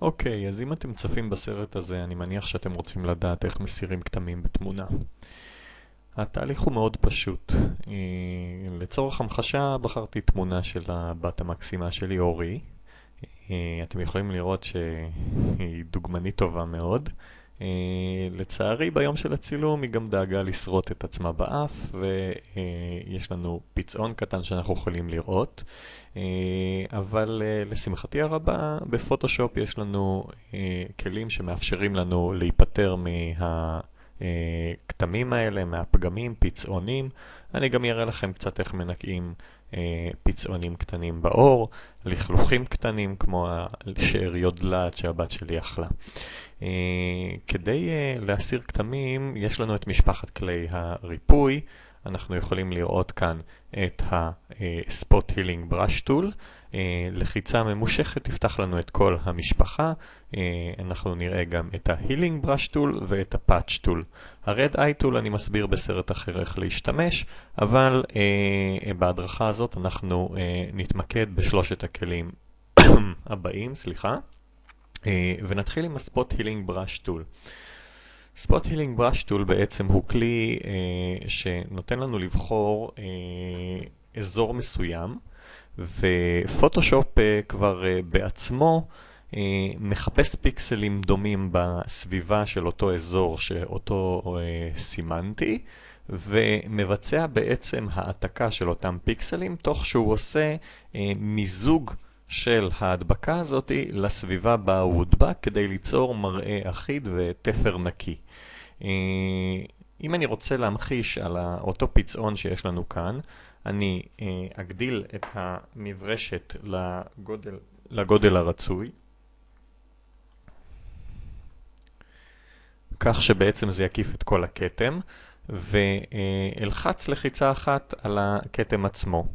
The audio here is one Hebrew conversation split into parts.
אוקיי, אז אם אתם צופים בסרט הזה, אני מניח שאתם רוצים לדעת איך מסירים כתמים בתמונה. התהליך הוא מאוד פשוט. לצורך המחשה בחרתי תמונה של הבת המקסימה שלי, אורי. אתם יכולים לראות שהיא דוגמנית טובה מאוד. לצערי ביום של הצילום היא גם דאגה לשרוט את עצמה באף, ויש לנו פצעון קטן שאנחנו יכולים לראות. אבל לשמחתי הרבה בפוטושופ יש לנו כלים שמאפשרים לנו להיפטר מהכתמים האלה, מהפגמים, פצעונים. אני גם אראה לכם קצת איך מנקעים פצעונים קטנים בעור, לכלוכים קטנים כמו השאריות דלעת שהבת שלי אכלה. כדי להסיר כתמים יש לנו את משפחת כלי הריפוי. אנחנו יכולים לראות כאן את ה-Spot Healing Brush Tool. לחיצה ממושכת תפתח לנו את כל המשפחה. אנחנו נראה גם את ה-Healing Brush Tool ואת ה-Patch Tool. ה-Red Eye Tool אני מסביר בסרט אחר איך להשתמש, אבל בהדרכה הזאת אנחנו נתמקד בשלושת הכלים הבאים, סליחה. ונתחיל עם ה-Spot Healing Brush Tool. Spot Healing Brush Tool בעצם הוא כלי שנותן לנו לבחור אזור מסוים, ופוטושופ כבר בעצמו מחפש פיקסלים דומים בסביבה של אותו אזור שאותו סימנתי, ומבצע בעצם העתקה של אותם פיקסלים, תוך שהוא עושה מיזוג של ההדבקה הזאת לסביבה בה הוא הודבק, כדי ליצור מראה אחיד ותפר נקי. אם אני רוצה להמחיש על אותו פצעון שיש לנו כאן, אני אגדיל את המברשת לגודל הרצוי, כך שבעצם זה יקיף את כל הכתם, ואלחץ לחיצה אחת על הכתם עצמו.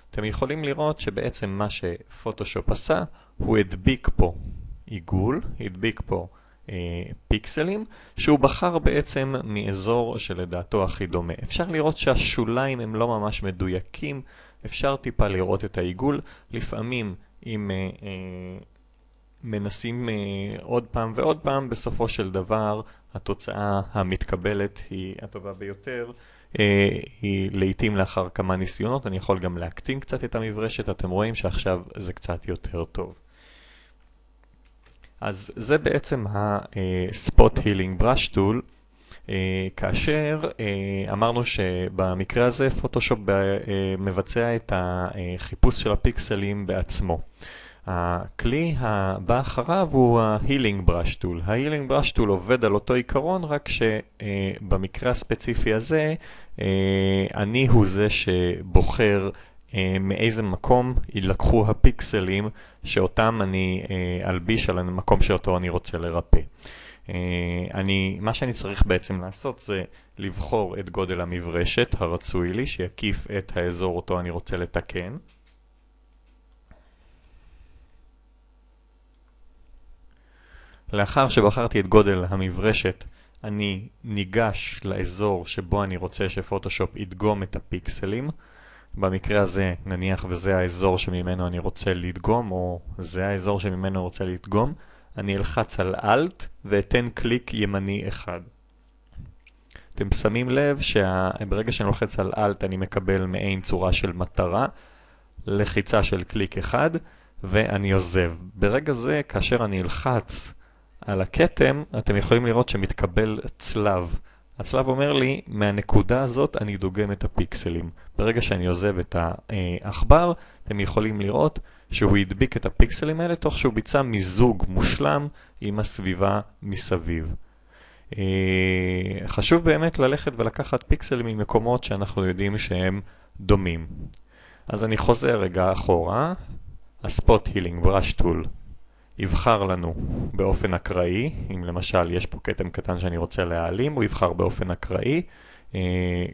אתם יכולים לראות שבעצם מה שפוטושופ עשה, הוא הדביק פה עיגול, הדביק פה פיקסלים, שהוא בחר בעצם מאזור שלדעתו הכי דומה. אפשר לראות שהשוליים הם לא ממש מדויקים, אפשר טיפה לראות את העיגול. לפעמים אם מנסים עוד פעם ועוד פעם, בסופו של דבר התוצאה המתקבלת היא הטובה ביותר. היא לעתים לאחר כמה ניסיונות. אני יכול גם להקטין קצת את המברשת, אתם רואים שעכשיו זה קצת יותר טוב. אז זה בעצם ה-Spot Healing Brush Tool, כאשר אמרנו שבמקרה הזה פוטושופ מבצע את החיפוש של הפיקסלים בעצמו. הכלי הבא אחריו הוא ה-Healing Brush Tool. ה-Healing Brush Tool עובד על אותו עיקרון, רק שבמקרה הספציפי הזה אני הוא זה שבוחר מאיזה מקום ילקחו הפיקסלים שאותם אני אלביש על המקום שאותו אני רוצה לרפא. מה שאני צריך בעצם לעשות זה לבחור את גודל המברשת הרצוי לי, שיקיף את האזור אותו אני רוצה לתקן. לאחר שבחרתי את גודל המברשת, אני ניגש לאזור שבו אני רוצה שפוטושופ ידגום את הפיקסלים. במקרה הזה נניח וזה האזור שממנו אני רוצה לדגום, או זה האזור שממנו אני רוצה לדגום, אני אלחץ על Alt ואתן קליק ימני אחד. אתם שמים לב שברגע שאני לוחץ על Alt אני מקבל מעין צורה של מטרה, לחיצה של קליק אחד, ואני עוזב. ברגע זה, כאשר אני אלחץ על הכתם, אתם יכולים לראות שמתקבל צלב. הצלב אומר לי, מהנקודה הזאת אני דוגם את הפיקסלים. ברגע שאני עוזב את העכבר, אתם יכולים לראות שהוא ידביק את הפיקסלים האלה, תוך שהוא ביצע מיזוג מושלם עם הסביבה מסביב. חשוב באמת ללכת ולקחת פיקסלים ממקומות שאנחנו יודעים שהם דומים. אז אני חוזר רגע אחורה. ה-Spot Healing Brush Tool יבחר לנו באופן אקראי. אם למשל יש פה כתם קטן שאני רוצה להעלים, הוא יבחר באופן אקראי.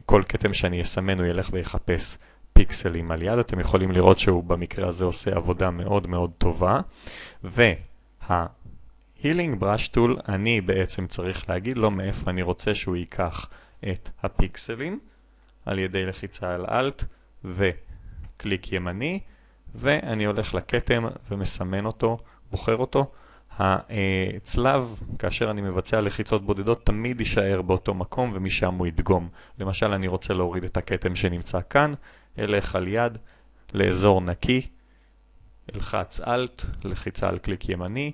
כל כתם שאני אסמן הוא ילך ויחפש פיקסלים על יד. אתם יכולים לראות שהוא במקרה הזה עושה עבודה מאוד מאוד טובה. Healing Brush Tool, אני בעצם צריך להגיד לו מאיפה אני רוצה שהוא ייקח את הפיקסלים, על ידי לחיצה על Alt וקליק ימני, ואני הולך לכתם ומסמן אותו, בוחר אותו. הצלב, כאשר אני מבצע לחיצות בודדות, תמיד יישאר באותו מקום ומשם הוא ידגום. למשל, אני רוצה להוריד את הכתם שנמצא כאן, אלך על יד לאזור נקי, אלחץ Alt, לחיצה על קליק ימני,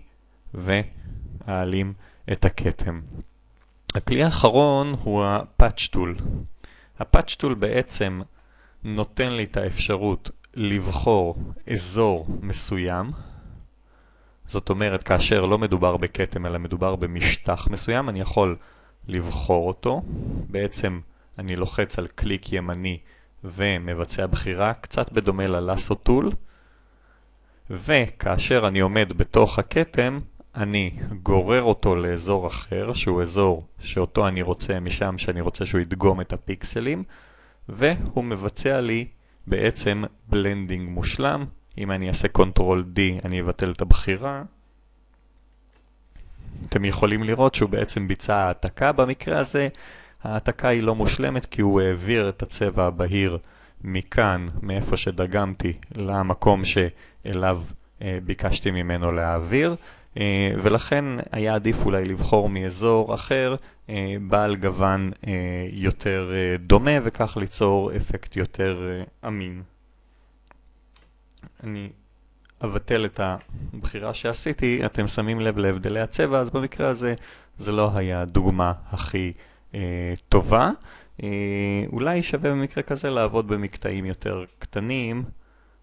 ואעלים את הכתם. הכלי האחרון הוא ה-Patch Tool. ה-Patch Tool בעצם נותן לי את האפשרות לבחור אזור מסוים. זאת אומרת, כאשר לא מדובר בכתם אלא מדובר במשטח מסוים, אני יכול לבחור אותו. בעצם אני לוחץ על קליק ימני ומבצע בחירה, קצת בדומה ל-Lasso Tool. וכאשר אני עומד בתוך הכתם, אני גורר אותו לאזור אחר, שהוא אזור שאותו אני רוצה משם, שאני רוצה שהוא ידגום את הפיקסלים, והוא מבצע לי בעצם בלנדינג מושלם. אם אני אעשה Ctrl D, אני אבטל את הבחירה. אתם יכולים לראות שהוא בעצם ביצע העתקה. במקרה הזה, העתקה היא לא מושלמת, כי הוא העביר את הצבע הבהיר מכאן, מאיפה שדגמתי, למקום שאליו ביקשתי ממנו להעביר. ולכן היה עדיף אולי לבחור מאזור אחר, בעל גוון יותר דומה, וכך ליצור אפקט יותר אמין. אני אבטל את הבחירה שעשיתי. אתם שמים לב להבדלי הצבע, אז במקרה הזה זה לא היה דוגמה הכי טובה. אולי שווה במקרה כזה לעבוד במקטעים יותר קטנים,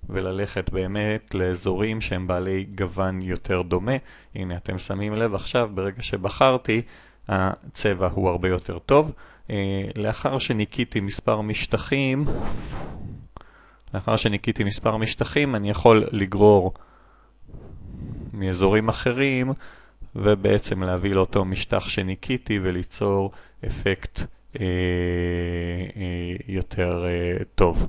וללכת באמת לאזורים שהם בעלי גוון יותר דומה. הנה, אתם שמים לב עכשיו, ברגע שבחרתי, הצבע הוא הרבה יותר טוב. לאחר שניקיתי מספר משטחים, אני יכול לגרור מאזורים אחרים, ובעצם להביא לאותו משטח שניקיתי וליצור אפקט יותר טוב.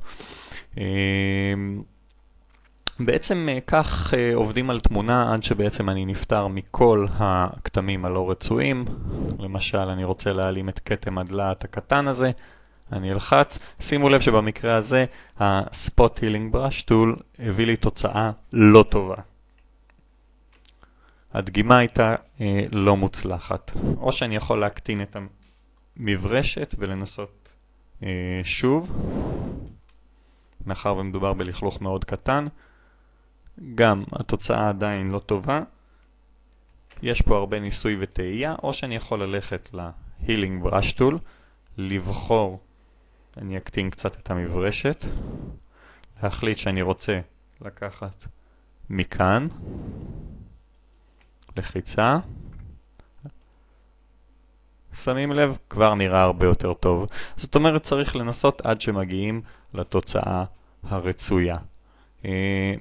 בעצם כך עובדים על תמונה עד שבעצם אני נפטר מכל הכתמים הלא רצויים. למשל, אני רוצה להעלים את כתם הדלעת הקטן הזה, אני אלחץ. שימו לב שבמקרה הזה ה-Spot Healing Brush Tool הביא לי תוצאה לא טובה. הדגימה הייתה לא מוצלחת. או שאני יכול להקטין את המברשת ולנסות שוב, מאחר ומדובר בלכלוך מאוד קטן. גם התוצאה עדיין לא טובה. יש פה הרבה ניסוי וטעייה, או שאני יכול ללכת ל-Healing Brush Tool, לבחור, אני אקטין קצת את המברשת, להחליט שאני רוצה לקחת מכאן, לחיצה. שמים לב, כבר נראה הרבה יותר טוב. זאת אומרת, צריך לנסות עד שמגיעים לתוצאה הרצויה.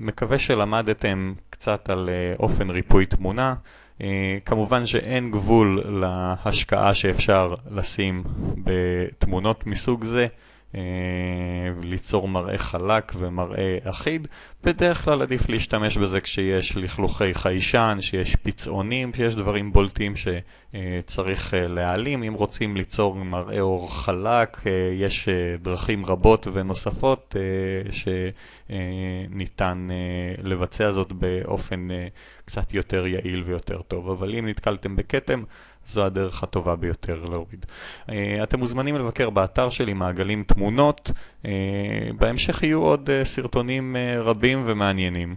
מקווה שלמדתם קצת על אופן ריפוי תמונה. כמובן שאין גבול להשקעה שאפשר לשים בתמונות מסוג זה, ליצור מראה חלק ומראה אחיד. בדרך כלל עדיף להשתמש בזה כשיש לכלוכי חיישן, שיש פצעונים, שיש דברים בולטים שצריך להעלים. אם רוצים ליצור מראה אור חלק, יש דרכים רבות ונוספות שניתן לבצע זאת באופן קצת יותר יעיל ויותר טוב. אבל אם נתקלתם בכתם, זו הדרך הטובה ביותר להוריד. אתם מוזמנים לבקר באתר שלי מעגלים תמונות. בהמשך יהיו עוד סרטונים רבים ומעניינים.